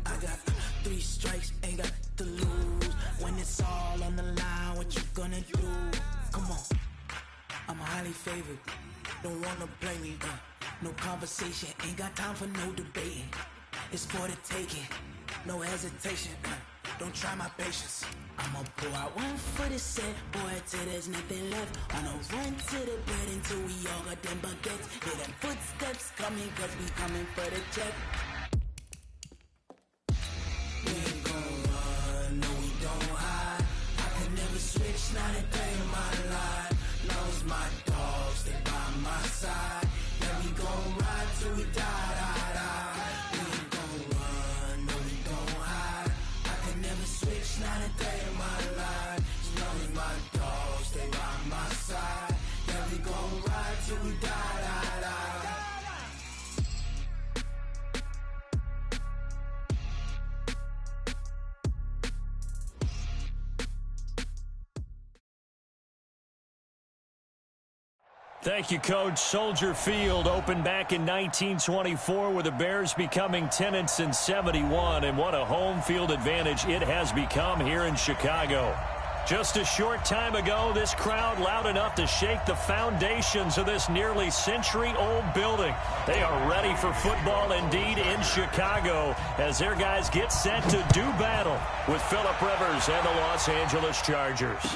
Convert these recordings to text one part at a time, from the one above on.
I got 3 strikes, ain't got to lose. When it's all on the line, what you gonna do? Come on, I'm highly favored. Don't wanna play me, no conversation, ain't got time for no debating. It's for the taking, no hesitation. Don't try my patience. I'ma pull out one for the set, boy, till there's nothing left. On a run to the bread until we all got them baguettes. Hear them footsteps coming, cause we coming for the check. We ain't gon' run, no we don't hide. I can never switch, not a day in my life. Knows my dogs, they by my side. Yeah, we gon' ride till we die, die, die. We ain't gon' run, no we don't hide. I can never switch, not a day in my life. As long as my dogs, they by my side. Yeah, we gon' ride till we die, die, die. Thank you, Coach. Soldier Field opened back in 1924 with the Bears becoming tenants in 71, and what a home field advantage it has become here in Chicago. Just a short time ago, this crowd loud enough to shake the foundations of this nearly century-old building. They are ready for football indeed in Chicago as their guys get set to do battle with Phillip Rivers and the Los Angeles Chargers.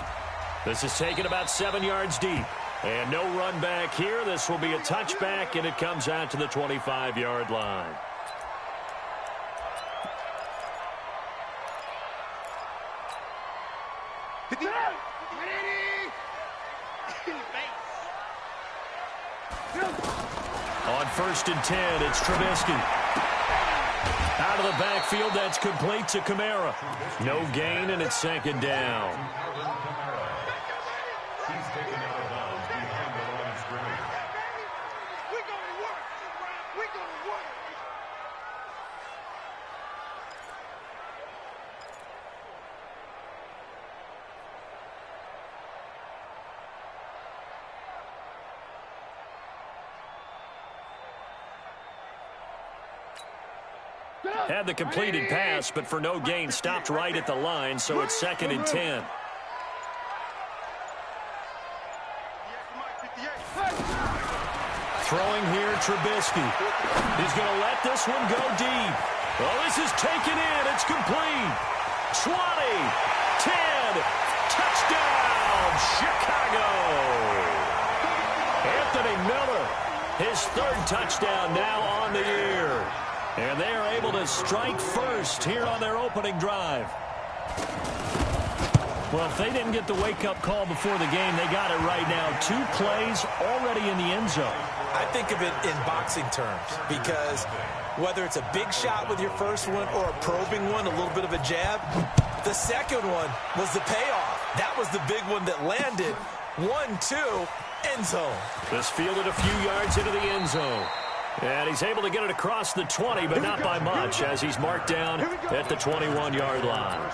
This is taken about 7 yards deep. And no run back here. This will be a touchback, and it comes out to the 25-yard line. On 1st and 10, it's Trubisky. Out of the backfield, that's complete to Kamara. No gain, and it's 2nd down. Had the completed pass, but for no gain, stopped right at the line, so it's 2nd and 10. Throwing here, Trubisky. He's going to let this one go deep. Well, this is taken in. It's complete. 20, 10, touchdown, Chicago. Anthony Miller, his 3rd touchdown now on the year. And they are able to strike first here on their opening drive. Well, if they didn't get the wake-up call before the game, they got it right now. 2 plays already in the end zone. I think of it in boxing terms because whether it's a big shot with your first one or a probing one, a little bit of a jab, the second one was the payoff. That was the big one that landed. 1-2, end zone. This fielded a few yards into the end zone. And he's able to get it across the 20, but not by much, as he's marked down at the 21-yard line.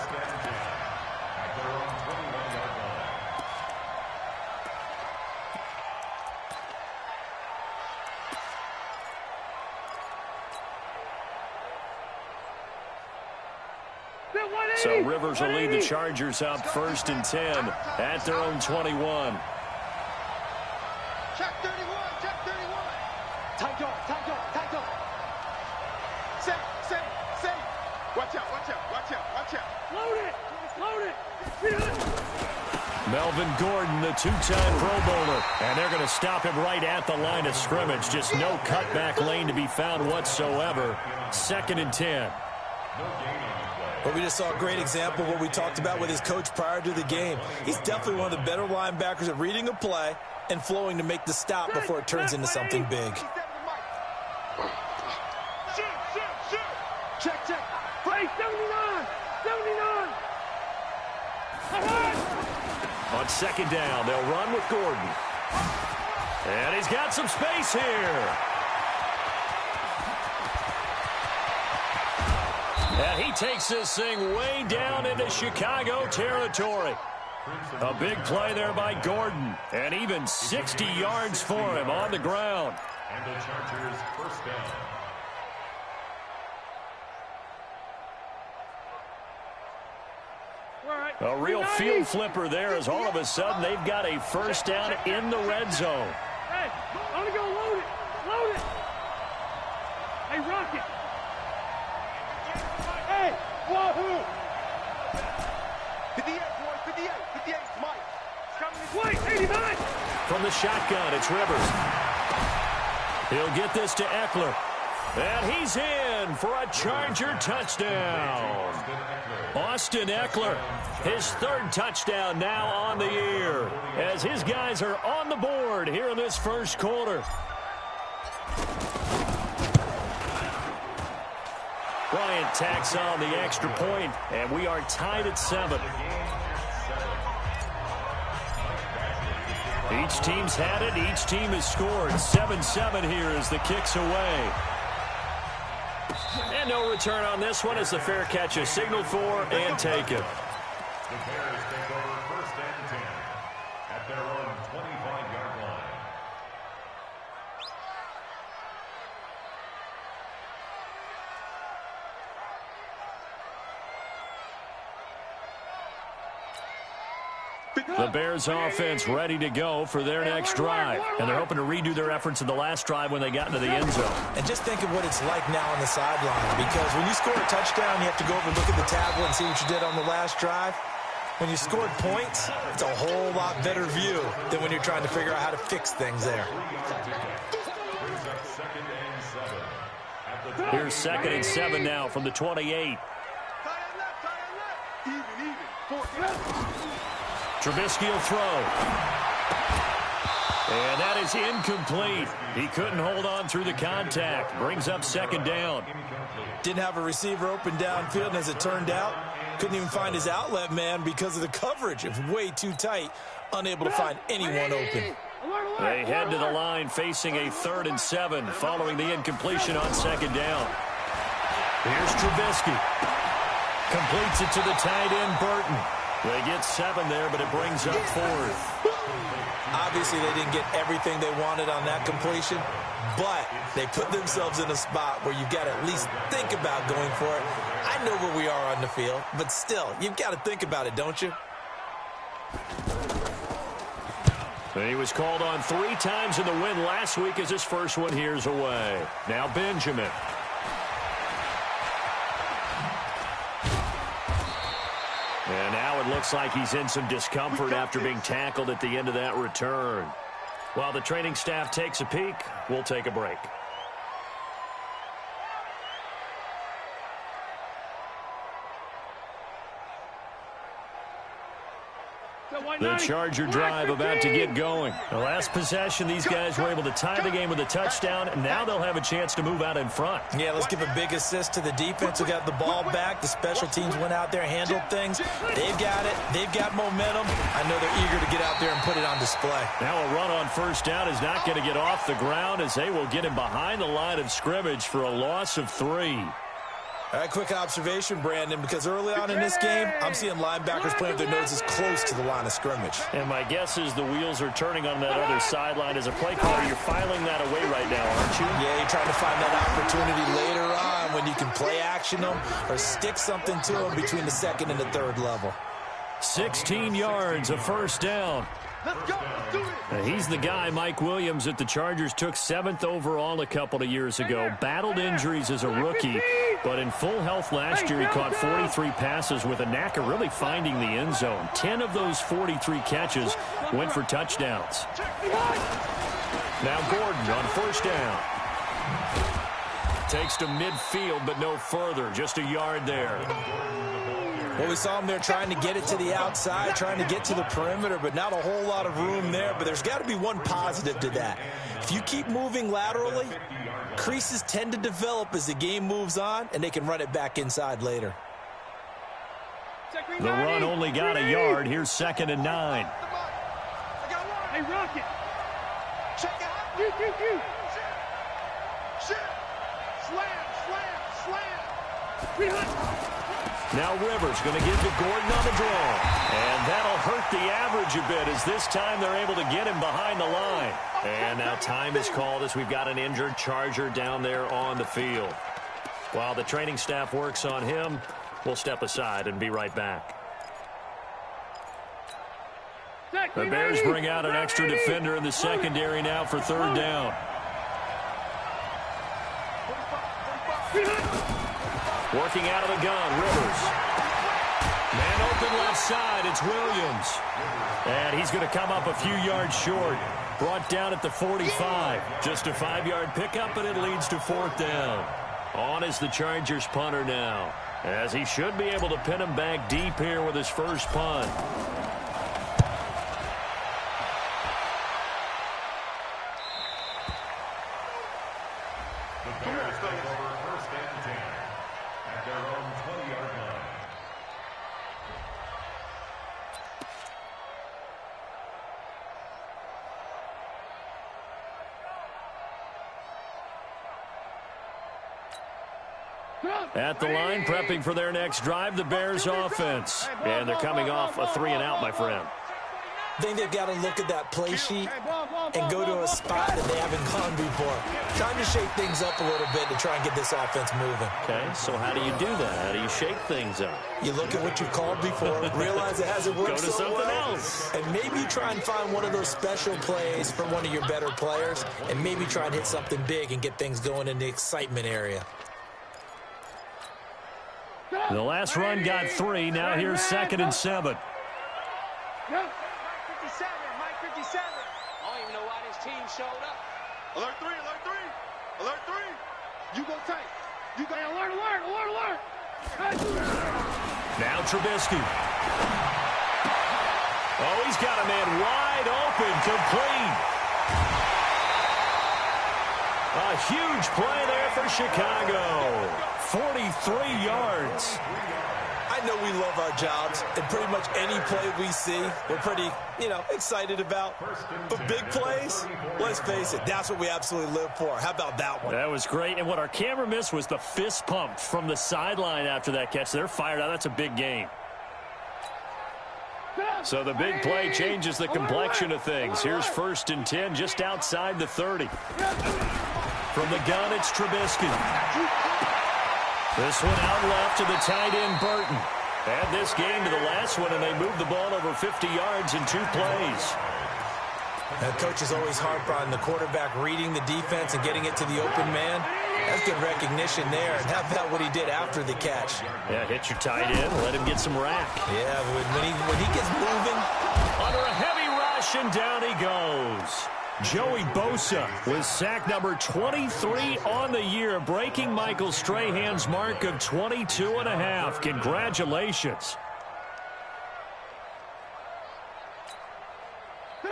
So Rivers will lead the Chargers up 1st and 10 at their own 21. Check 31, check 31. Tight go. Say. Watch out. Load it. Melvin Gordon, the 2-time Pro Bowler. And they're going to stop him right at the line of scrimmage. Just no cutback lane to be found whatsoever. 2nd and 10. But we just saw a great example of what we talked about with his coach prior to the game. He's definitely one of the better linebackers at reading a play and flowing to make the stop before it turns into something big. Check. Play 79. On 2nd down, they'll run with Gordon. And he's got some space here. And he takes this thing way down into Chicago territory. A big play there by Gordon. And even 60 yards for him on the ground. And the Chargers first down. A real field flipper there as all of a sudden they've got a first down in the red zone. Hey, I'm gonna go load it. Load it. Hey, Rocket. Hey, wahoo. 58, boys, 58, 58, Mike. Coming this way, 89. From the shotgun, it's Rivers. He'll get this to Eckler. And he's in for a Charger touchdown. Austin Eckler, his third touchdown now on the year, as his guys are on the board here in this first quarter. Bryant tacks on the extra point, and we are tied at 7. Each team's had it. Each team has scored. 7-7 here as the kick's away. And no return on this one as the fair catch is signaled for and taken. The Bears take over first and 10 at their own 25-yard line. The Bears offense ready to go for their next drive. And they're hoping to redo their efforts in the last drive when they got into the end zone. And just think of what it's like now on the sideline, because when you score a touchdown, you have to go over and look at the tablet and see what you did on the last drive. When you scored points, it's a whole lot better view than when you're trying to figure out how to fix things there. Here's 2nd and 7 now from the 28. Trubisky will throw. And that is incomplete. He couldn't hold on through the contact. Brings up 2nd down. Didn't have a receiver open downfield, and as it turned out, couldn't even find his outlet man because of the coverage. It was way too tight, unable to find anyone open. They head to the line facing a 3rd and 7 following the incompletion on 2nd down. Here's Trubisky. Completes it to the tight end, Burton. They get 7 there, but it brings up 4th. Obviously, they didn't get everything they wanted on that completion, but they put themselves in a spot where you've got to at least think about going for it. I know where we are on the field, but still, you've got to think about it, don't you? And he was called on 3 times in the win last week as his first one here's away. Now Benjamin. And now it looks like he's in some discomfort after being tackled at the end of that return. While the training staff takes a peek, we'll take a break. The Charger drive about to get going. The last possession, these guys were able to tie the game with a touchdown, and now they'll have a chance to move out in front. Yeah, let's give a big assist to the defense who got the ball back. The special teams went out there, handled things. They've got it. They've got momentum. I know they're eager to get out there and put it on display. Now a run on 1st down is not going to get off the ground as they will get him behind the line of scrimmage for a loss of 3. All right, quick observation, Brandon, because early on in this game, I'm seeing linebackers playing with their noses close to the line of scrimmage. And my guess is the wheels are turning on that other sideline. As a play caller, you're filing that away right now, aren't you? Yeah, you're trying to find that opportunity later on when you can play action them or stick something to them between the 2nd and the 3rd level. 16 yards, a 1st down. Let's go. Let's do it. He's the guy, Mike Williams, that the Chargers took 7th overall a couple of years ago. Battled injuries as a rookie, but in full health last year, he caught 43 passes with a knack of really finding the end zone. 10 of those 43 catches went for touchdowns. Now Gordon on 1st down. Takes to midfield, but no further. Just a yard there. Well, we saw him there trying to get it to the outside, trying to get to the perimeter, but not a whole lot of room there. But there's got to be one positive to that. If you keep moving laterally, creases tend to develop as the game moves on, and they can run it back inside later. The run only got a yard. Here's 2nd and 9. Hey, Rocket. Check out. You. Shit. Slam. Now Rivers going to give to Gordon on the draw. And that'll hurt the average a bit as this time they're able to get him behind the line. And now time is called as we've got an injured Charger down there on the field. While the training staff works on him, we'll step aside and be right back. The Bears bring out an extra defender in the secondary now for third down. Working out of the gun, Rivers. Man open left side, it's Williams. And he's going to come up a few yards short. Brought down at the 45. Just a 5-yard pickup, and it leads to fourth down. On is the Chargers punter now, as he should be able to pin him back deep here with his first punt. The Bears take over first and 10 at their own 20-yard line. At the line, prepping for their next drive, the Bears offense. And they're coming off a 3-and-out, my friend. I think they've got to look at that play sheet and go to a spot that they haven't gone before. Time to shake things up a little bit to try and get this offense moving. Okay, so how do you do that? How do you shake things up? You look at what you've called before, realize it hasn't worked Go to so something well, else. and maybe you try and find one of those special plays from one of your better players, and maybe try and hit something big and get things going in the excitement area. The last run got 3. Now here's 2nd and 7. Mike 57, Mike 57. I don't even know why this team showed up. Alert 3, alert 3, alert 3. You go tight. You go alert, alert, alert, alert. Now Trubisky. Oh, he's got a man wide open, complete. A huge play there for Chicago. 43 yards. I know we love our jobs, and pretty much any play we see, we're pretty, excited about. But big plays, let's face it, that's what we absolutely live for. How about that one? That was great, and what our camera missed was the fist pump from the sideline after that catch. They're fired out. That's a big game. So the big play changes the complexion of things. Here's 1st and 10 just outside the 30. From the gun, it's Trubisky. This one out left to the tight end, Burton. Add this game to the last one, and they moved the ball over 50 yards in 2 plays. The coach is always harp on the quarterback reading the defense and getting it to the open man. That's good recognition there. And how about what he did after the catch? Yeah, hit your tight end, let him get some rack. Yeah, when he gets moving. Under a heavy rush, and down he goes. Joey Bosa with sack number 23 on the year, breaking Michael Strahan's mark of 22.5. Congratulations.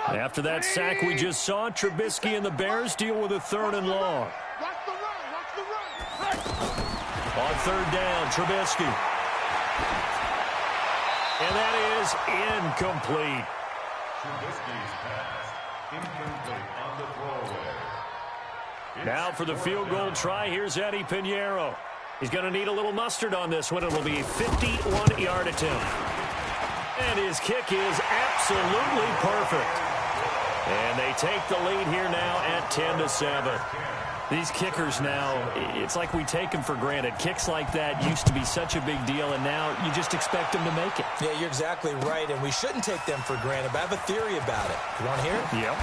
After that sack we just saw, Trubisky and the Bears deal with a 3rd and long. Watch the run, watch the run. On 3rd down, Trubisky. And that is incomplete. Trubisky's pass incomplete on the throwaway. Now for the field goal try, here's Eddie Pinheiro. He's going to need a little mustard on this one. It will be a 51-yard attempt. And his kick is absolutely perfect. And they take the lead here now at 10-7. These kickers now, it's like we take them for granted. Kicks like that used to be such a big deal, and now you just expect them to make it. Yeah, you're exactly right, and we shouldn't take them for granted, but I have a theory about it. You want to hear it? Yep.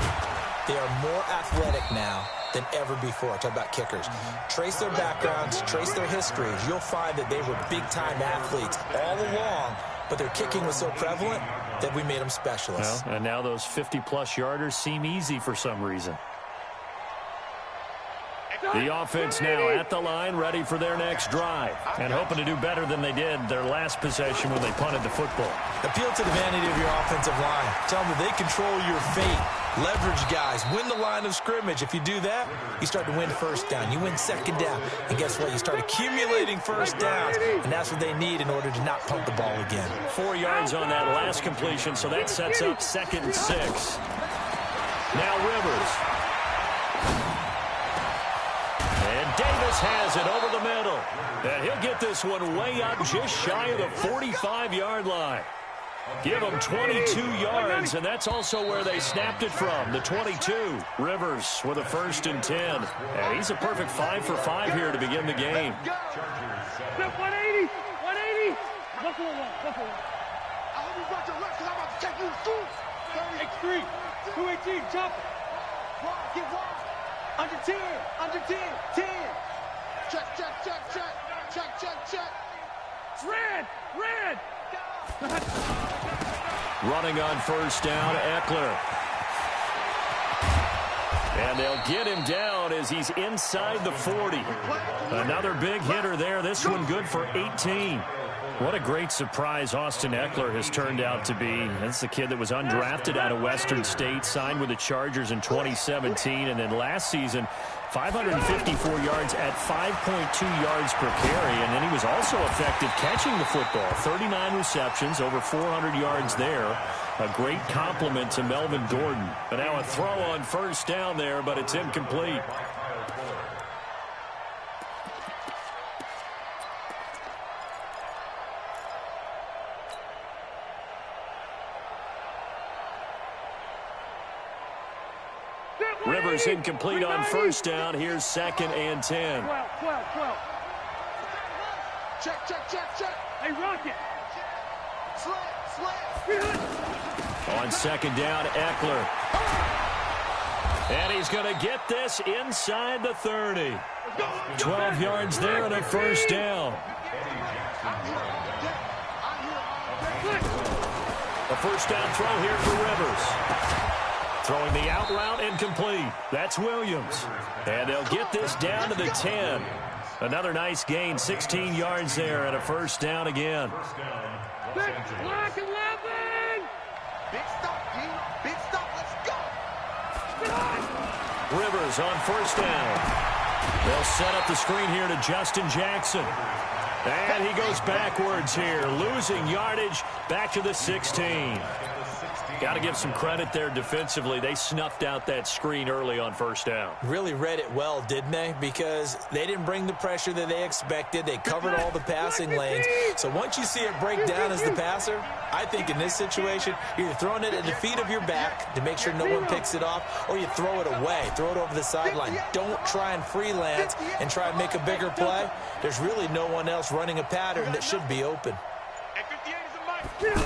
They are more athletic now than ever before. Talk about kickers. Trace their backgrounds, trace their histories. You'll find that they were big-time athletes all along, but their kicking was so prevalent that we made them specialists. Well, and now those 50-plus yarders seem easy for some reason. The offense now at the line, ready for their next drive, and hoping to do better than they did their last possession when they punted the football. Appeal to the vanity of your offensive line. Tell them that they control your fate. Leverage guys. Win the line of scrimmage. If you do that, you start to win 1st down. You win 2nd down. And guess what? You start accumulating 1st downs, and that's what they need in order to not punt the ball again. 4 yards on that last completion, so that sets up 2nd and 6. Now Rivers. And Davis has it over the middle. And he'll get this one way up just shy of the 45-yard line. Give them 22 yards, and that's also where they snapped it from, the 22. Rivers with a 1st and 10. And he's a perfect 5 for 5 here to begin the game. 180, 180. Buffalo one, Buffalo one. I hope you brought your left, because I'm about to take you through. 3. 218, jump it. Get wide. Under 10, under 10, 10. Check, check, check, check. Check, check, check. It's red, red. Running on first down, Eckler. And they'll get him down as he's inside the 40. Another big hitter there. This one good for 18. What a great surprise Austin Eckler has turned out to be. That's the kid that was undrafted out of Western State, signed with the Chargers in 2017, and then last season, 554 yards at 5.2 yards per carry, and then he was also effective catching the football. 39 receptions, over 400 yards there. A great compliment to Melvin Gordon. But now a throw on first down there, but it's incomplete. Rivers incomplete on first down. Here's 2nd and 10. 12. Check, check, check, check. Hey, Rocket. Slam. On 2nd down, Eckler. And he's going to get this inside the 30. 12 yards there and a first down. A first down throw here for Rivers. Throwing the out route incomplete. That's Williams. And they'll get this down to the 10. Another nice gain, 16 yards there and a first down again. Block 11. Big stop, G. Big stop. Let's go. Rivers on first down. They'll set up the screen here to Justin Jackson. And he goes backwards here, losing yardage back to the 16. Got to give some credit there defensively. They snuffed out that screen early on first down. Really read it well, didn't they? Because they didn't bring the pressure that they expected. They covered all the passing lanes. So once you see it break down as the passer, I think in this situation, you're either throwing it at the feet of your back to make sure no one picks it off, or you throw it away, throw it over the sideline. Don't try and freelance and try and make a bigger play. There's really no one else running a pattern that should be open. And 58 is a mic.